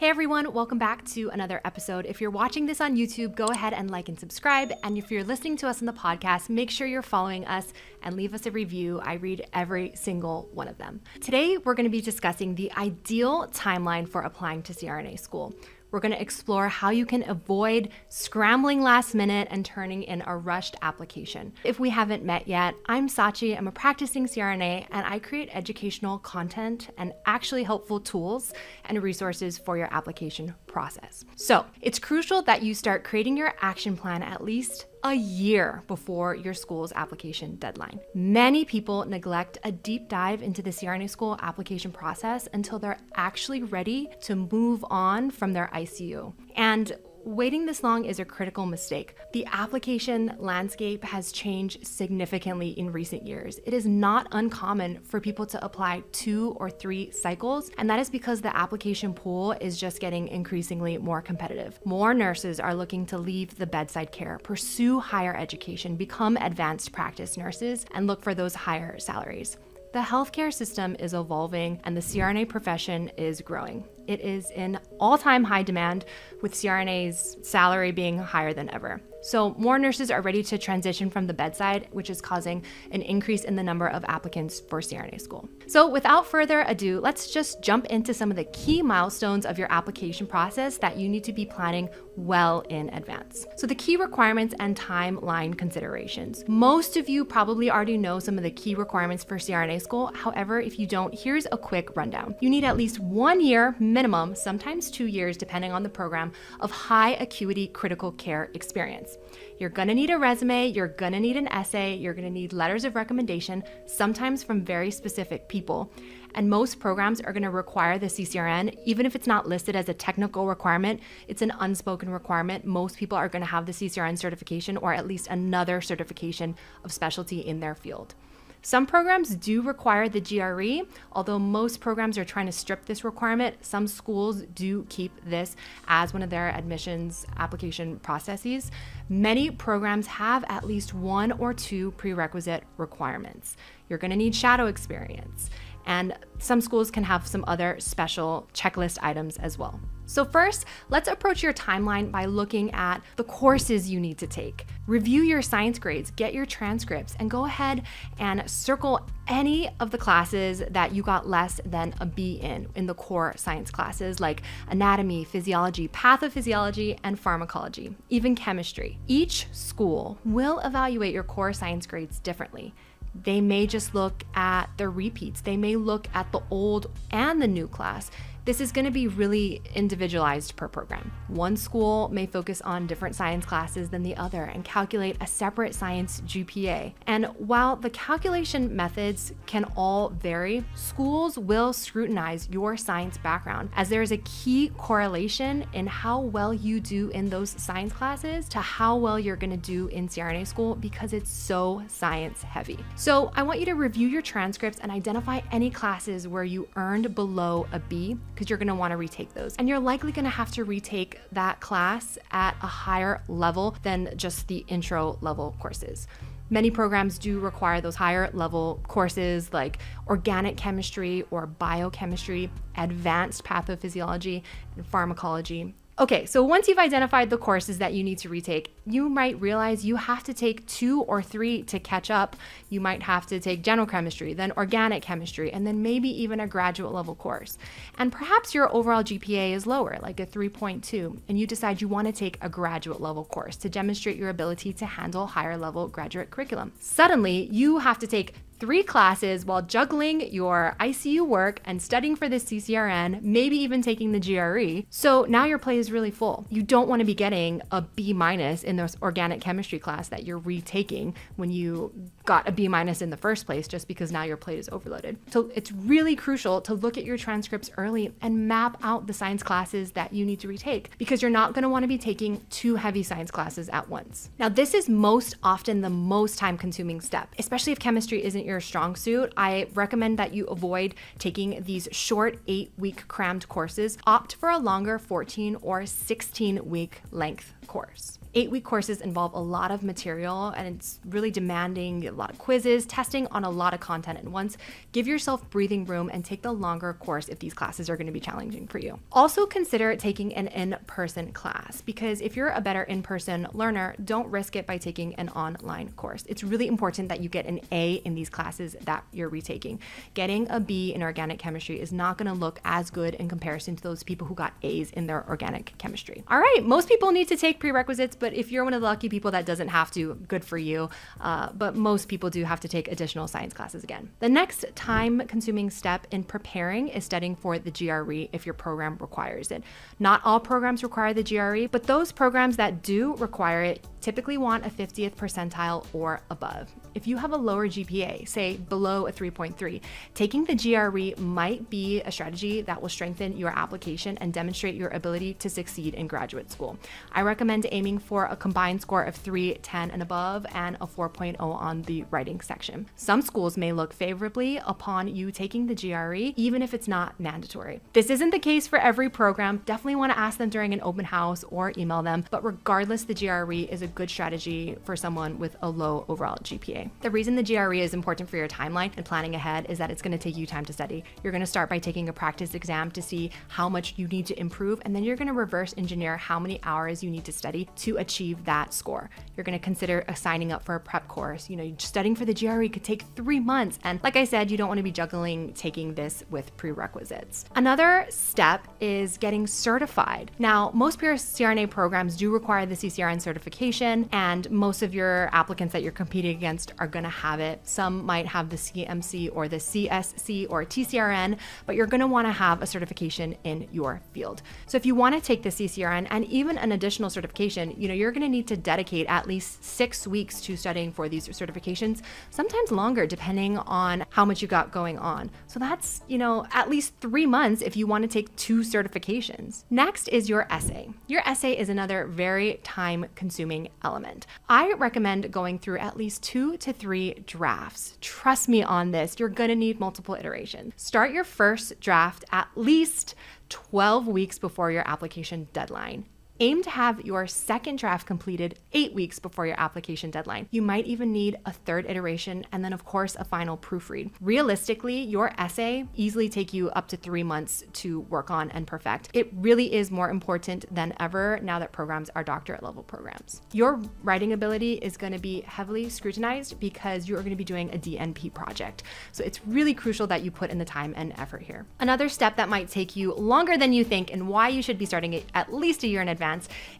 Hey everyone, welcome back to another episode. If you're watching this on YouTube, go ahead and like and subscribe. And if you're listening to us on the podcast, make sure you're following us and leave us a review. I read every single one of them. Today, we're going to be discussing the ideal timeline for applying to CRNA school. We're going to explore how you can avoid scrambling last minute and turning in a rushed application. If we haven't met yet, I'm Sachi. I'm a practicing CRNA, and I create educational content and actually helpful tools and resources for your application process. So it's crucial that you start creating your action plan at least a year before your school's application deadline. Many people neglect a deep dive into the CRNA school application process until they're actually ready to move on from their ICU. And waiting this long is a critical mistake. The application landscape has changed significantly in recent years. It is not uncommon for people to apply 2 or 3 cycles, and that is because the application pool is just getting increasingly more competitive. More nurses are looking to leave the bedside care, pursue higher education, become advanced practice nurses, and look for those higher salaries. The healthcare system is evolving and the CRNA profession is growing. It is in all-time high demand, with CRNA's salary being higher than ever. So more nurses are ready to transition from the bedside, which is causing an increase in the number of applicants for CRNA school. So without further ado, let's just jump into some of the key milestones of your application process that you need to be planning well in advance. So the key requirements and timeline considerations. Most of you probably already know some of the key requirements for CRNA school. However, if you don't, here's a quick rundown. You need at least 1 year minimum, sometimes 2 years, depending on the program, of high acuity critical care experience. You're gonna need a resume, you're gonna need an essay, you're gonna need letters of recommendation, sometimes from very specific people. And most programs are gonna require the CCRN, even if it's not listed as a technical requirement, it's an unspoken requirement. Most people are gonna have the CCRN certification or at least another certification of specialty in their field. Some programs do require the GRE, although most programs are trying to strip this requirement. Some schools do keep this as one of their admissions application processes. Many programs have at least 1 or 2 prerequisite requirements. You're going to need shadow experience, and some schools can have some other special checklist items as well. So first, let's approach your timeline by looking at the courses you need to take. Review your science grades, get your transcripts, and go ahead and circle any of the classes that you got less than a B in the core science classes like anatomy, physiology, pathophysiology, and pharmacology, even chemistry. Each school will evaluate your core science grades differently. They may just look at the repeats. They may look at the old and the new class. This is going to be really individualized per program. One school may focus on different science classes than the other and calculate a separate science GPA. And while the calculation methods can all vary, schools will scrutinize your science background, as there is a key correlation in how well you do in those science classes to how well you're going to do in CRNA school, because it's so science heavy. So I want you to review your transcripts and identify any classes where you earned below a B, because you're going to want to retake those. And you're likely going to have to retake that class at a higher level than just the intro level courses. Many programs do require those higher level courses like organic chemistry or biochemistry, advanced pathophysiology, and pharmacology. Okay, so once you've identified the courses that you need to retake, you might realize you have to take 2 or 3 to catch up. You might have to take general chemistry, then organic chemistry, and then maybe even a graduate level course. And perhaps your overall GPA is lower, like a 3.2, and you decide you want to take a graduate level course to demonstrate your ability to handle higher level graduate curriculum. Suddenly, you have to take 3 classes while juggling your ICU work and studying for the CCRN, maybe even taking the GRE. So now your plate is really full. You don't want to be getting a B- in this organic chemistry class that you're retaking when you got a B- in the first place, just because now your plate is overloaded. So it's really crucial to look at your transcripts early and map out the science classes that you need to retake, because you're not going to want to be taking 2 heavy science classes at once. Now, this is most often the most time-consuming step, especially if chemistry isn't your strong suit. I recommend that you avoid taking these short 8-week crammed courses. Opt for a longer 14 or 16-week length course. 8-week courses involve a lot of material and it's really demanding, a lot of quizzes, testing on a lot of content at once. Give yourself breathing room and take the longer course if these classes are going to be challenging for you. Also consider taking an in-person class, because if you're a better in-person learner, don't risk it by taking an online course. It's really important that you get an A in these classes that you're retaking. Getting a B in organic chemistry is not going to look as good in comparison to those people who got A's in their organic chemistry. All right, most people need to take prerequisites, but if you're one of the lucky people that doesn't have to, good for you. But most people do have to take additional science classes again. The next time-consuming step in preparing is studying for the GRE if your program requires it. Not all programs require the GRE, but those programs that do require it typically want a 50th percentile or above. If you have a lower GPA, say below a 3.3, taking the GRE might be a strategy that will strengthen your application and demonstrate your ability to succeed in graduate school. I recommend aiming for a combined score of 3, 10, and above, and a 4.0 on the writing section. Some schools may look favorably upon you taking the GRE, even if it's not mandatory. This isn't the case for every program. Definitely want to ask them during an open house or email them, but regardless, the GRE is a good strategy for someone with a low overall GPA. The reason the GRE is important for your timeline and planning ahead is that it's going to take you time to study. You're going to start by taking a practice exam to see how much you need to improve, and then you're going to reverse engineer how many hours you need to study to achieve that score. You're going to consider signing up for a prep course. Studying for the GRE could take 3 months, and like I said, you don't want to be juggling taking this with prerequisites. Another step is getting certified. Now, most pure CRNA programs do require the CCRN certification, and most of your applicants that you're competing against are going to have it. Some might have the CMC or the CSC or TCRN, but you're going to want to have a certification in your field. So if you want to take the CCRN and even an additional certification, you're going to need to dedicate at least 6 weeks to studying for these certifications, sometimes longer depending on how much you got going on. So that's, at least 3 months if you want to take 2 certifications. Next is your essay. Your essay is another very time-consuming element. I recommend going through at least 2 to 3 drafts. Trust me on this, you're gonna need multiple iterations. Start your first draft at least 12 weeks before your application deadline. Aim to have your second draft completed 8 weeks before your application deadline. You might even need a third iteration and then of course a final proofread. Realistically, your essay easily take you up to 3 months to work on and perfect. It really is more important than ever now that programs are doctorate level programs. Your writing ability is going to be heavily scrutinized because you're going to be doing a DNP project. So it's really crucial that you put in the time and effort here. Another step that might take you longer than you think and why you should be starting it at least a year in advance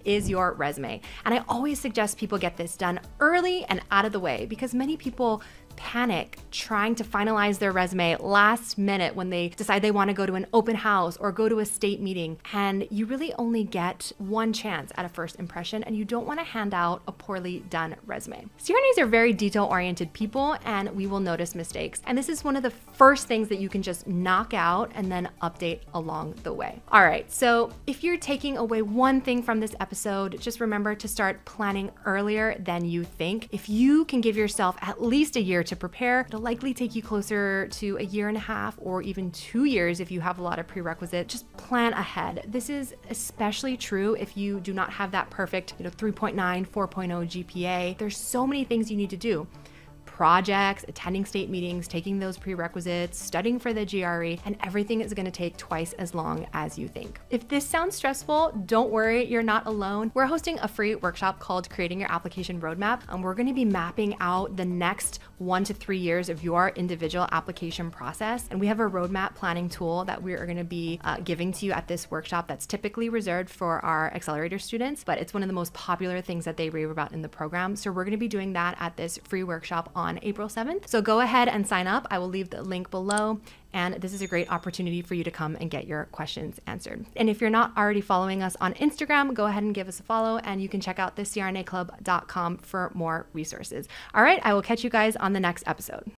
is your resume. And I always suggest people get this done early and out of the way because many people panic trying to finalize their resume last minute when they decide they want to go to an open house or go to a state meeting. And you really only get one chance at a first impression, and you don't want to hand out a poorly done resume. CRNAs are very detail-oriented people, and we will notice mistakes. And this is one of the first things that you can just knock out and then update along the way. All right, so if you're taking away one thing from this episode, just remember to start planning earlier than you think. If you can give yourself at least a year to prepare, it'll likely take you closer to a year and a half or even 2 years if you have a lot of prerequisites. Just plan ahead. This is especially true if you do not have that perfect 3.9, 4.0 GPA. There's so many things you need to do. Projects, attending state meetings, taking those prerequisites, studying for the GRE, and everything is going to take twice as long as you think. If this sounds stressful, don't worry, you're not alone. We're hosting a free workshop called Creating Your Application Roadmap, and we're going to be mapping out the next 1 to 3 years of your individual application process. And we have a roadmap planning tool that we are going to be giving to you at this workshop that's typically reserved for our accelerator students, but it's one of the most popular things that they rave about in the program. So we're going to be doing that at this free workshop on April 7th. So go ahead and sign up. I will leave the link below. And this is a great opportunity for you to come and get your questions answered. And if you're not already following us on Instagram, go ahead and give us a follow, and you can check out thecrnaclub.com for more resources. All right, I will catch you guys on the next episode.